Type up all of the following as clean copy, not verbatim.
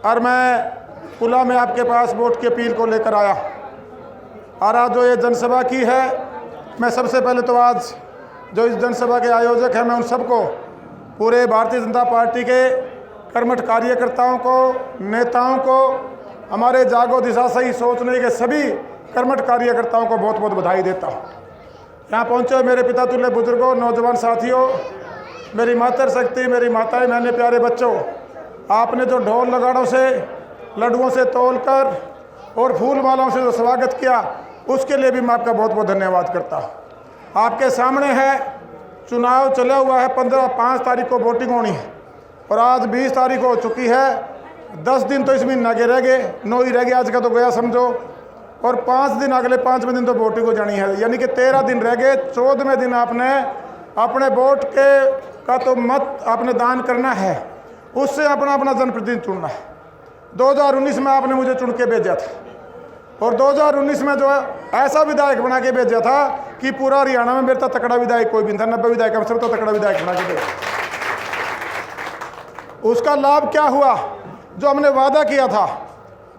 और मैं पुला में आपके पास वोट की अपील को लेकर आया। और आज जो ये जनसभा की है, मैं सबसे पहले तो आज जो इस जनसभा के आयोजक हैं, मैं उन सबको, पूरे भारतीय जनता पार्टी के कर्मठ कार्यकर्ताओं को, नेताओं को, हमारे जागो दिशा सही सोचने के सभी कर्मठ कार्यकर्ताओं को बहुत बहुत बधाई देता हूँ। यहाँ पहुँचे मेरे पिता तुल्य बुजुर्गों, नौजवान साथियों, मेरी मातृ शक्ति, मेरी माताएं, मैंने प्यारे बच्चों, आपने जो ढोल नगाड़ों से, लड्डुओं से तोलकर और फूल मालाओं से जो स्वागत किया, उसके लिए भी मैं आपका बहुत बहुत धन्यवाद करता हूँ। आपके सामने है, चुनाव चला हुआ है, 5 तारीख को वोटिंग होनी है और आज 20 तारीख हो चुकी है। 10 दिन तो इस महीना के रह गए, 9 ही रह गए, आज का तो गया समझो। और 5 दिन, अगले 5वें दिन तो वोटिंग हो जानी है, यानी कि 13 दिन रह गए। 14वें दिन आपने अपने वोट का तो मत आपने दान करना है, उससे अपना अपना जनप्रतिनिधि चुनना है। 2019 में आपने मुझे चुन के भेजा था और 2019 में जो है ऐसा विधायक बना के भेजा था कि पूरा हरियाणा में मेरे तो तकड़ा विधायक कोई भी था, 90 विधायक हम सब तो तकड़ा विधायक बना के भेजा। उसका लाभ क्या हुआ? जो हमने वादा किया था,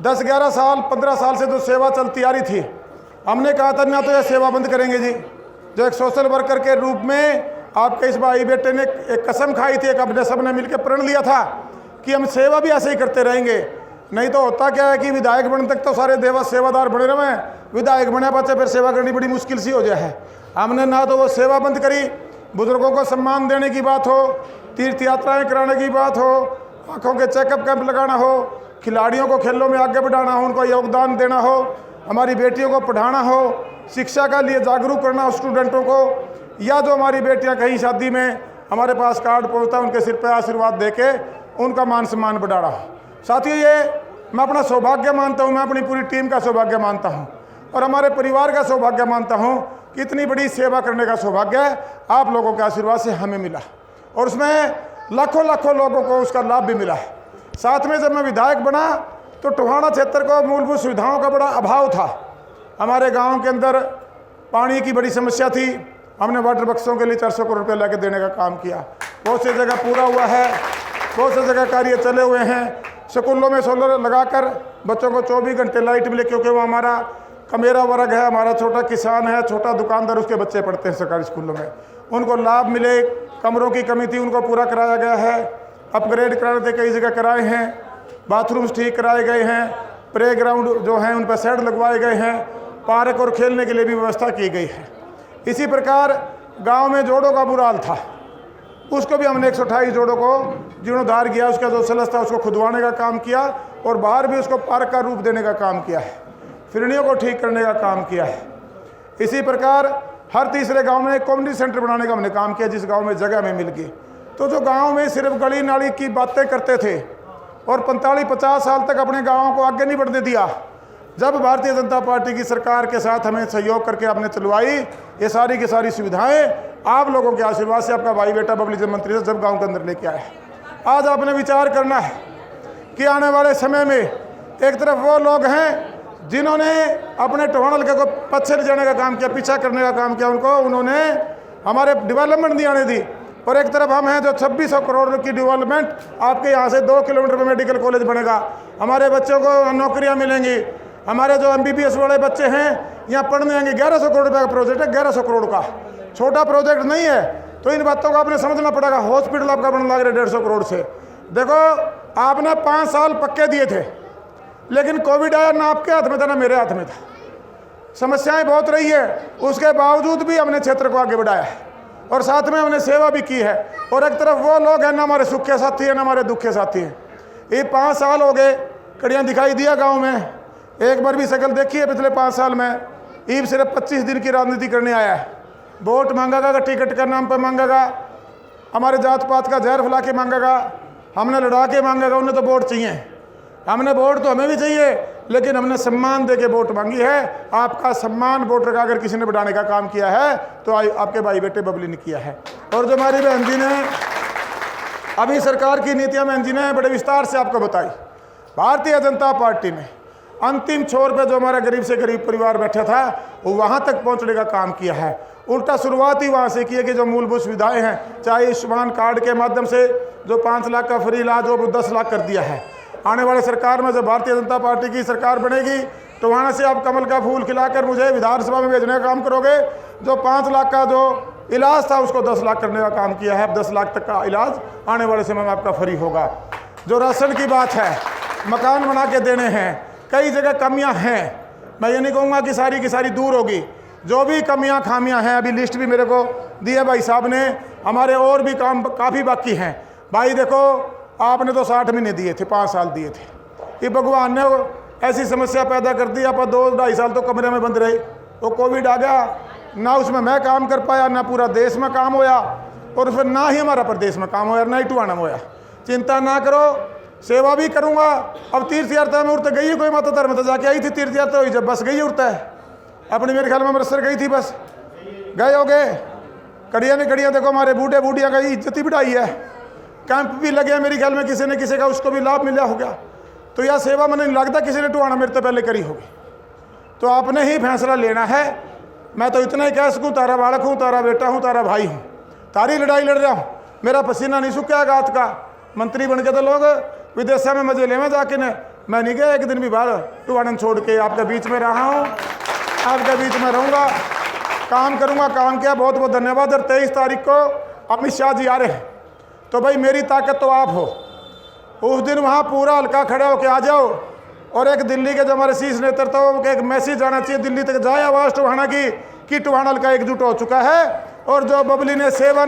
10-11 साल 15 साल से जो सेवा चलती आ रही थी, हमने कहा था ना तो यह सेवा बंद करेंगे जी। जो एक सोशल वर्कर के रूप में आपके इस भाई बेटे ने एक कसम खाई थी, एक अपने सबने मिलकर प्रण लिया था कि हम सेवा भी ऐसे ही करते रहेंगे। नहीं तो होता क्या है कि विधायक बनने तक तो सारे देवा सेवादार बने रहे, विधायक बने बच्चे फिर सेवा करनी बड़ी मुश्किल सी हो जाए है। हमने ना तो वो सेवा बंद करी, बुजुर्गों को सम्मान देने की बात हो, तीर्थ यात्राएं कराने की बात हो, आँखों के चेकअप कैंप लगाना हो, खिलाड़ियों को खेलों में आगे बढ़ाना हो, उनको योगदान देना हो, हमारी बेटियों को पढ़ाना हो, शिक्षा का लिए जागरूक करना हो स्टूडेंटों को, या जो हमारी बेटियां कहीं शादी में हमारे पास कार्ड पहुंचता है, उनके सिर पर आशीर्वाद देके उनका मान सम्मान बढ़ाना हो। साथियों, ये मैं अपना सौभाग्य मानता हूँ, मैं अपनी पूरी टीम का सौभाग्य मानता हूँ और हमारे परिवार का सौभाग्य मानता हूँ कि इतनी बड़ी सेवा करने का सौभाग्य आप लोगों के आशीर्वाद से हमें मिला और उसमें लाखों लाखों लोगों को उसका लाभ भी मिला है। साथ में जब मैं विधायक बना तो टोहाना क्षेत्र को मूलभूत सुविधाओं का बड़ा अभाव था। हमारे गाँव के अंदर पानी की बड़ी समस्या थी, हमने वाटर बक्सों के लिए 400 करोड़ रुपये लेके देने का काम किया। बहुत सी जगह पूरा हुआ है, बहुत सी जगह कार्य चले हुए हैं। स्कूलों में सोलर लगाकर बच्चों को 24 घंटे लाइट मिले, क्योंकि वो हमारा कमेरा वर्ग है, हमारा छोटा किसान है, छोटा दुकानदार, उसके बच्चे पढ़ते हैं सरकारी स्कूलों में, उनको लाभ मिले। कमरों की कमी थी, उनको पूरा कराया गया है। अपग्रेड कराने थे, कई जगह कराए हैं। बाथरूम्स ठीक कराए गए हैं, प्ले ग्राउंड जो हैं उन पर शेड लगवाए गए हैं, पार्क और खेलने के लिए भी व्यवस्था की गई है। इसी प्रकार गांव में जोड़ों का बुरा हाल था, उसको भी हमने 128 जोड़ों को जीर्णोद्धार किया, उसका जो सलस था उसको खुदवाने का काम किया और बाहर भी उसको पार्क का रूप देने का काम किया है, फिरनियों को ठीक करने का काम किया है। इसी प्रकार हर तीसरे गांव में एक कम्युनिटी सेंटर बनाने का हमने काम किया, जिस गांव में जगह में मिल गई। तो जो गांव में सिर्फ गली नाली की बातें करते थे और 45-50 साल तक अपने गाँवों को आगे नहीं बढ़ने दिया, जब भारतीय जनता पार्टी की सरकार के साथ हमें सहयोग करके आपने चलवाई, ये सारी की सारी सुविधाएं आप लोगों के आशीर्वाद से आपका भाई बेटा बबली जब मंत्री जब गांव के अंदर लेके आया है। आज आपने विचार करना है कि आने वाले समय में एक तरफ वो लोग हैं जिन्होंने अपने टोहाना हल्के को पीछे ले जाने का काम किया, पीछा करने का काम किया, उन्होंने हमारे डेवलपमेंट नहीं आने दी, और एक तरफ हम हैं जो 2600 करोड़ की डेवलपमेंट, आपके यहाँ से 2 किलोमीटर में मेडिकल कॉलेज बनेगा, हमारे बच्चों को नौकरियाँ मिलेंगी, हमारे जो MBBS वाले बच्चे हैं यहाँ पढ़ने आएंगे। 1100 करोड़ रुपये का प्रोजेक्ट है, 1100 करोड़ का छोटा प्रोजेक्ट नहीं है। तो इन बातों को आपने समझना पड़ेगा। हॉस्पिटल आपका बनने लग रहा है 150 करोड़ से। देखो, आपने 5 साल पक्के दिए थे, लेकिन कोविड आया, ना आपके हाथ में था ना मेरे हाथ में था, समस्याएं बहुत रही है, उसके बावजूद भी हमने क्षेत्र को आगे बढ़ाया है और साथ में हमने सेवा भी की है। और एक तरफ वो लोग हैं ना हमारे सुख के साथी हैं ना हमारे दुख के साथी हैं। ये 5 साल हो गए, कड़ियाँ दिखाई दिया गाँव में, एक बार भी शकल देखी है पिछले 5 साल में? ईब सिर्फ 25 दिन की राजनीति करने आया है। वोट मांगेगा, टिकट का नाम पर मांगेगा, हमारे जात पात का जहर फैला के मांगेगा, हमने लड़ा के मांगेगा। उन्हें तो वोट चाहिए, हमने वोट तो हमें भी चाहिए, लेकिन हमने सम्मान दे के वोट मांगी है। आपका सम्मान वोट लगा अगर किसी ने बढ़ाने का काम किया है तो आपके भाई बेटे बबली ने किया है। और जो हमारी बहन जी ने अभी सरकार की नीतियां बहन जी ने बड़े विस्तार से आपको बताई, भारतीय जनता पार्टी ने अंतिम छोर पे जो हमारा गरीब से गरीब परिवार बैठा था वो वहाँ तक पहुँचने का काम किया है। उल्टा शुरुआत ही वहाँ से की है कि जो मूलभूत सुविधाएं हैं, चाहे आयुष्मान कार्ड के माध्यम से जो 5 लाख का फ्री इलाज हो वो 10 लाख कर दिया है। आने वाले सरकार में जब भारतीय जनता पार्टी की सरकार बनेगी तो वहाँ से आप कमल का फूल खिलाकर मुझे विधानसभा में भेजने का काम करोगे। जो 5 लाख का जो इलाज था उसको 10 लाख करने का काम किया है। अब 10 लाख तक का इलाज आने वाले समय में आपका फ्री होगा। जो राशन की बात है, मकान बना के देने हैं, कई जगह कमियां हैं, मैं ये नहीं कहूँगा कि सारी की सारी दूर होगी। जो भी कमियां खामियां हैं, अभी लिस्ट भी मेरे को दी है भाई साहब ने, हमारे और भी काम काफ़ी बाकी हैं। भाई देखो, आपने तो 60 महीने दिए थे, 5 साल दिए थे, ये भगवान ने ऐसी समस्या पैदा कर दी, आप 2-2.5 साल तो कमरे में बंद रहे। वो कोविड आ गया, ना उसमें मैं काम कर पाया, ना पूरा देश में काम होया, और फिर ना ही हमारा प्रदेश में काम होया, ना ही टुहाना में होया। चिंता ना करो, सेवा भी करूँगा। अब तीर्थ यात्रा में उड़ते गई है कोई माता धर्म तो जाके आई थी तीर्थ यात्रा हुई, जब बस गई उड़ता है अपनी, मेरे ख्याल में अमृतसर गई थी बस, गए हो गए। कड़िया ने कड़िया देखो, हमारे बूढ़े बूढ़िया का इज्जत ही बढ़ाई है। कैंप भी लगे मेरे ख्याल में, किसी ने किसी का उसको भी लाभ मिला हो गया। तो यह सेवा मैंने नहीं लगता किसी ने टुहाना मेरे तो पहले करी होगी। तो आपने ही फैसला लेना है। मैं तो इतना ही कह सकूँ, तारा बालक हूँ, तारा बेटा हूँ, तारा भाई हूँ, तारी लड़ाई लड़ रहा हूँ, मेरा पसीना नहीं सूखा गात का। मंत्री बन के तो लोग विदेशों में मजे लेवे जाके ने, मैं नहीं गया एक दिन भी बाहर टुहाना छोड़ के। आपके बीच में रहा हूँ, आपके बीच में रहूँगा, काम करूँगा, काम किया। बहुत बहुत धन्यवाद। और 23 तारीख को अमित शाह जी आ रहे हैं, तो भाई मेरी ताकत तो आप हो। उस दिन वहाँ पूरा हल्का खड़ा होके आ जाओ, और एक दिल्ली के जो हमारे शीर्ष नेतृत्व के एक मैसेज आना चाहिए दिल्ली तक जाए आवाज़ टुहाना की कि टुहाना हल्का एकजुट हो चुका है। और जो बबली ने सेवा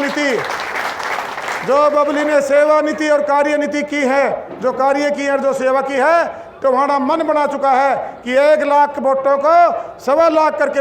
नीति और कार्य नीति की है, जो कार्य की और जो सेवा की है, टुहाना मन बना चुका है कि 1 लाख वोटों को 1.25 लाख करके